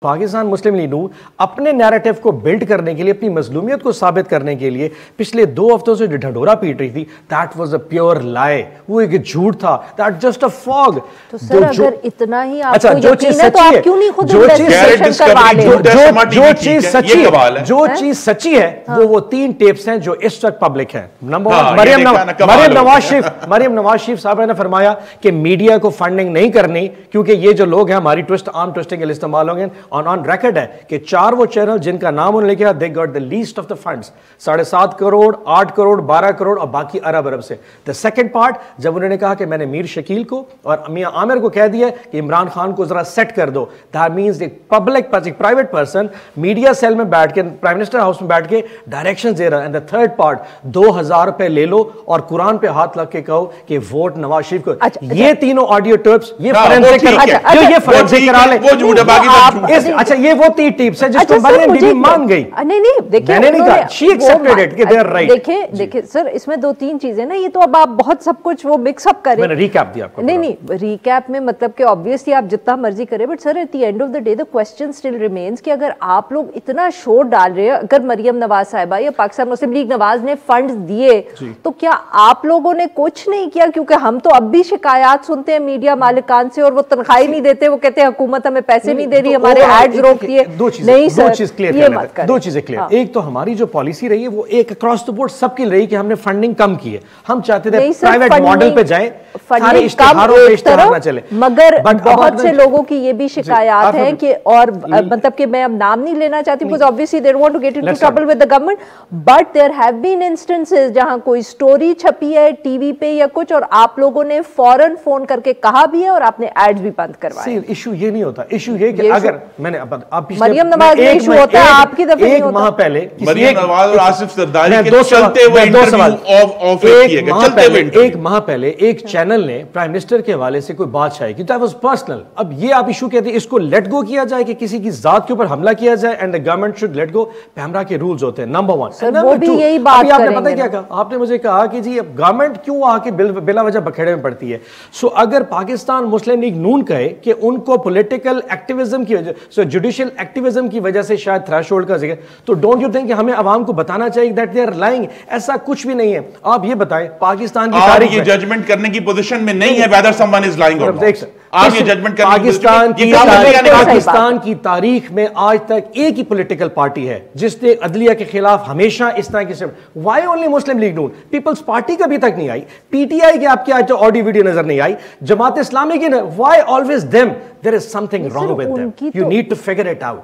پاکستان مسلم league نون اپنے narrative کو blood کرنے کے لیے، اپنی مظلومیت کو ثابت کرنے کے لیے پچھلے 2 ہفتوں سے جو ڈھنڈورا پیٹ رہی تھی، دیٹ واز اے پیور لائی، وہ ایک جھوٹ تھا، دیٹ جسٹ اے فاگ. تو سر اگر اتنا ہی آپ کو یقین ہے تو آپ کیوں نہیں خود انویسٹیگیشن کروا لیں؟ جو چیز سچی ہے وہ 3 ٹیپس ہیں جو اس وقت پبلک ہیں. نمبر 1 مریم نواز شریف صاحب نے فرمایا کہ میڈیا کو فنڈنگ نہیں کرنی کیونکہ یہ جو لوگ ہیں ہماری عام ٹوسٹنگ کے لیے استعمال ہوں گے. آن ریکارڈ ہے کہ 4 وہ چینل جن کا نام انہوں نے لکھا they got the least of the funds 7.5 crore 8 crore 12 crore اور باقی ارب سے. The second part جب انہوں نے کہا کہ میں نے میر شکیل کو اور میاں عامر کو کہہ دیا کہ عمران خان کو ذرا سیٹ کر دو. That means ایک public private person media cell میں بیٹھ کے پرائم منسٹر ہاؤس میں بیٹھ کے ڈائریکشن دے رہا ہے. اینڈ the third part 2000 روپے لے لو اور قرآن پہ ہاتھ لگ کے کہو کہ ووٹ نواز شریف کو. یہ تینوں آڈیو ٹیپس یہ فورنسک کرا لے. اچھا یہ وہ 3 ٹیپس ہیں جس کو مریم بی بی مان گئی. نہیں دیکھیں میں نے نہیں کہا she accepted it کہ they are right. دیکھیں سر اس میں 2-3 چیزیں نا، یہ تو اب آپ بہت سب کچھ وہ مکس اپ کریں. میں نے ریکیپ دیا آپ کو. نہیں ریکیپ میں مطلب کہ obviously آپ جتنا مرضی کریں، but sir at the end of the day the question still remains کہ اگر آپ لوگ اتنا شور ڈال رہے ہیں، اگر مریم نواز صاحبہ یا پاکستان مسلم لیگ نواز نے فنڈز دیے تو کیا آپ لوگوں نے کچھ نہیں کیا؟ کیونکہ ہم تو اب بھی شکایات سنتے ہیں میڈیا مالکان سے، اور وہ تنخواہ نہیں دیتے، وہ کہتے ہیں حکومت ہمیں پیسے نہیں دے رہی، ہمارے ایڈز روک دیے. نہیں سر، دو چیزیں کلیئر. ایک تو ہماری جو پالیسی رہی ہے وہ ایک اکراس دی بورڈ سب کی رہی کہ ہم نے فنڈنگ کم کی ہے. ہم چاہتے تھے پرائیویٹ ماڈل پہ جائیں، سارے اشتہاروں پہ اشتہار نہ چلے. مگر بہت سے لوگوں کی یہ بھی شکایات ہیں کہ، اور مطلب کہ میں اب نام نہیں لینا چاہتی because obviously they don't want to get into trouble with the government, but there have been instances جہاں کوئی سٹوری چھپی ہے ٹی وی پہ یا کچھ، اور آپ لوگوں نے فوراً فون کر کے کہا بھی ہے اور آپ نے ایڈز بھی بند کروائے. ایشو یہ نہیں ہوتا، ایشو یہ کہ اگر میں نے مریم نواز میں ایشو ہوتا ہے، آپ کی طرف نہیں ہوتا. 1 ماہ پہلے مریم نواز اور آصف زرداری کے چلتے ہوئے انٹرویو 1 ماہ پہلے ایک چینل نے پرائم منسٹر کے حوالے سے کوئی بات شائع کی، دیٹ واز پرسنل. اب یہ آپ ایشو کہتے ہیں اس کو لیٹ گو کیا جائے کہ کسی کی ذات کے اوپر حملہ کیا جائے، and the government should let go. PEMRA کے رولز ہوتے ہیں نمبر 1. وہ بھی یہی بات آپ نے پتہ کیا کہا؟ آپ نے مجھے کہا کہ جی گورنمنٹ کیوں آ کے بلا وجہ بکھیڑے میں پڑتی ہے. سو اگر پاکستان مسلم لیگ نون کہے کہ ان کو پولیٹیکل ایکٹیویزم کی وجہ سے، جوڈیشل ایکٹیویزم کی وجہ سے شاید تھریش ہولڈ کا ذکر، تو ڈونٹ یو تھنک کہ ہمیں عوام کو بتانا چاہیے دیٹ دے آر لائنگ؟ ایسا کچھ بھی نہیں ہے. آپ یہ بتائیں پاکستان کی تاریخ میں ججمنٹ کرنے کی پوزیشن میں نہیں ہے whether someone is lying or not. آپ یہ ججمنٹ پاکستان کی تاریخ میں آج تک ایک ہی پولیٹیکل پارٹی ہے جس نے عدلیہ کے خلاف ہمیشہ اس طرح کی وائی اونلی مسلم لیگ نون؟ پیپلز پارٹی کا بھی تک نہیں آئی، پی ٹی آئی کی آپ کی آج آڈیو ویڈیو نظر نہیں آئی، جماعت اسلامی کی why always them? There is something wrong with them. You need to figure it out.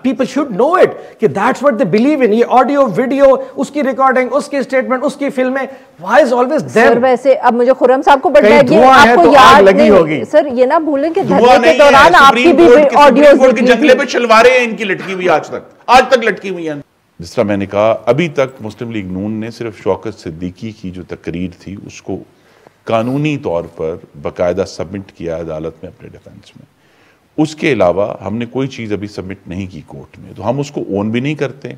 People should know it کہ that's what they believe in. یہ آڈیو ویڈیو، اس کی ریکارڈنگ، اس کی اسٹیٹمنٹ، اس کی فلمیں، why is always them؟ سر ویسے اب مجھے خرم صاحب کو بڑھنا ہے، آپ کو یاد لگی ہوگی سر، یہ نہ بھولیں کہ دھرنے کے دوران آپ کی بھی آڈیوز کے جنگلے پہ شلواریں ہیں ان کی لٹکی ہوئی آج تک لٹکی ہوئی ہیں. جس طرح میں نے کہا ابھی تک مسلم لیگ نون نے صرف شوکت صدیقی کی جو تقریر تھی اس کو قانونی طور پر باقاعدہ سبمٹ کیا عدالت میں اپنے ڈیفنس میں. اس کے علاوہ ہم نے کوئی چیز ابھی سبمٹ نہیں کی کورٹ میں، تو ہم اس کو اون بھی نہیں کرتے،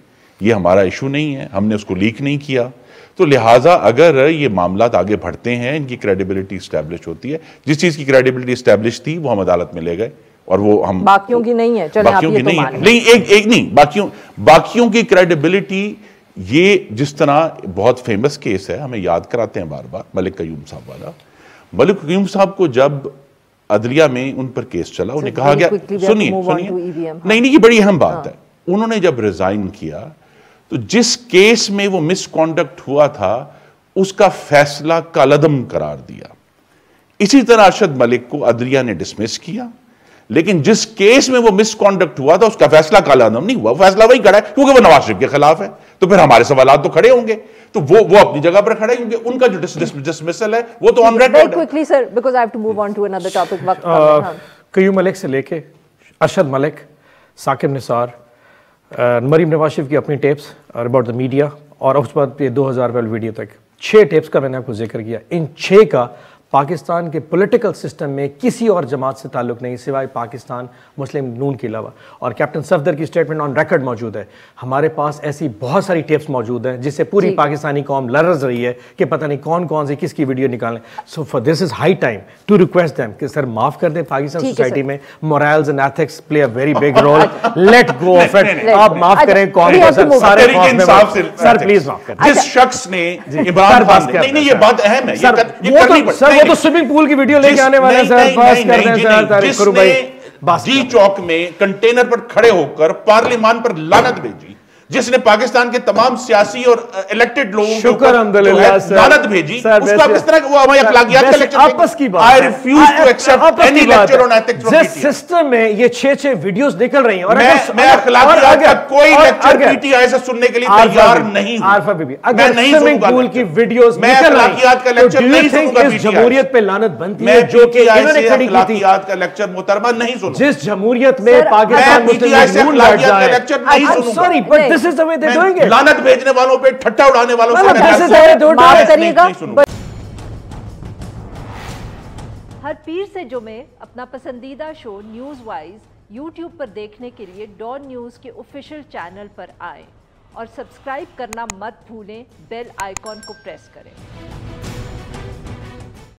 یہ ہمارا ایشو نہیں ہے، ہم نے اس کو لیک نہیں کیا. تو لہٰذا اگر یہ معاملات آگے بڑھتے ہیں، ان کی کریڈیبلٹی اسٹیبلش ہوتی ہے، جس چیز کی کریڈیبلٹی اسٹیبلش تھی وہ ہم عدالت میں لے گئے اور وہ ہم باقیوں کی نہیں ہے. باقیوں کی نہیں، باقیوں کی کریڈیبلٹی یہ جس طرح بہت فیمس کیس ہے، ہمیں یاد کراتے ہیں بار بار ملک قیوم صاحب والا. ملک قیوم صاحب کو جب عدلیہ میں ان پر کیس چلا، انہیں کہا گیا سنیے نہیں یہ بڑی اہم بات ہے، انہوں نے جب ریزائن کیا تو جس کیس میں وہ مس کانڈکٹ ہوا تھا اس کا فیصلہ کالعدم قرار دیا. اسی طرح ارشد ملک کو عدلیہ نے ڈسمس کیا، لیکن جس کیس میں وہ مس کانڈکٹ ہوا تھا اس کا فیصلہ کالعدم نہیں ہوا، فیصلہ وہی کھڑا ہے کیونکہ وہ نواز شریف کے خلاف ہے. تو پھر ہمارے سوالات تو کھڑے ہوں گے، تو وہ اپنی جگہ پر کھڑے ہیں کیونکہ ان کا جو ڈسمسل ہے وہ تو آن ریکارڈ ہے. Quickly sir because I have to move on to another topic. قیوم ملک سے لے کے ارشد ملک، ثاقب نثار، مریم نواز شریف کی اپنی ٹیپس اباؤٹ دا میڈیا، اور اس بعد 2000 والی ویڈیو تک 6 ٹیپس کا میں نے آپ کو ذکر کیا. ان 6 کا پاکستان کے پولیٹیکل سسٹم میں کسی اور جماعت سے تعلق نہیں سوائے پاکستان مسلم نون کے علاوہ. اور کیپٹن صفدر کی سٹیٹمنٹ آن ریکارڈ موجود ہے. ہمارے پاس ایسی بہت ساری ٹیپس موجود ہیں جس سے پوری پاکستانی قوم لرز رہی ہے کہ پتہ نہیں کون کون سی کس کی ویڈیو نکالیں. So for this is high time to request them کہ سر معاف کر دیں. پاکستان سوسائٹی میں morals and ethics play a very big role. Let go of it. آپ معاف کریں قوم کو سر, سارے سر پلیز معاف کریں. جس شخص نے عمران خان نے, نہیں یہ بات اہم ہے, سر وہ تو سوئمنگ پول کی ویڈیو لے کے آنے والے ہیں سر, پاس کر دیں سر. جس نے جی چوک میں کنٹینر پر کھڑے ہو کر پارلیمان پر لعنت بھیجی, جس نے پاکستان کے تمام سیاسی اور الیکٹڈ لوگوں کو لعنت بھیجی, اس کا کس طرح وہ ہماری اخلاقیات کا لیکچر آپس کی بات I refuse to accept any lecture on ethics from جس سسٹم میں یہ 6 ویڈیوز نکل رہی ہیں. اور میں اخلاقیات کا کوئی لیکچر پی ٹی آئی سے سننے کے لیے تیار نہیں ہوں. عارفہ بی بی اگر سوئمنگ پول کی ویڈیوز میں اخلاقیات کا لیکچر نہیں سنوں گا. اس جمہوریت پہ لعنت بنتی ہے میں جو کہ انہوں نے کھڑی کی تھی. اخلاقیات کا لیکچر محترمہ نہیں سنوں. جس جمہوریت میں پاکستان مسلم نون لڑ جائے. I'm sorry but this is the way they're doing. لعنت بھیجنے والوں پہ, ٹھٹا اڑانے والوں سے ہر پیر سے جمعے اپنا پسندیدہ شو نیوز وائز یوٹیوب پر دیکھنے کے لیے ڈان نیوز کے آفیشیل چینل پر آئیں اور سبسکرائب کرنا مت بھولیں. بیل آئیکن کو پریس کریں.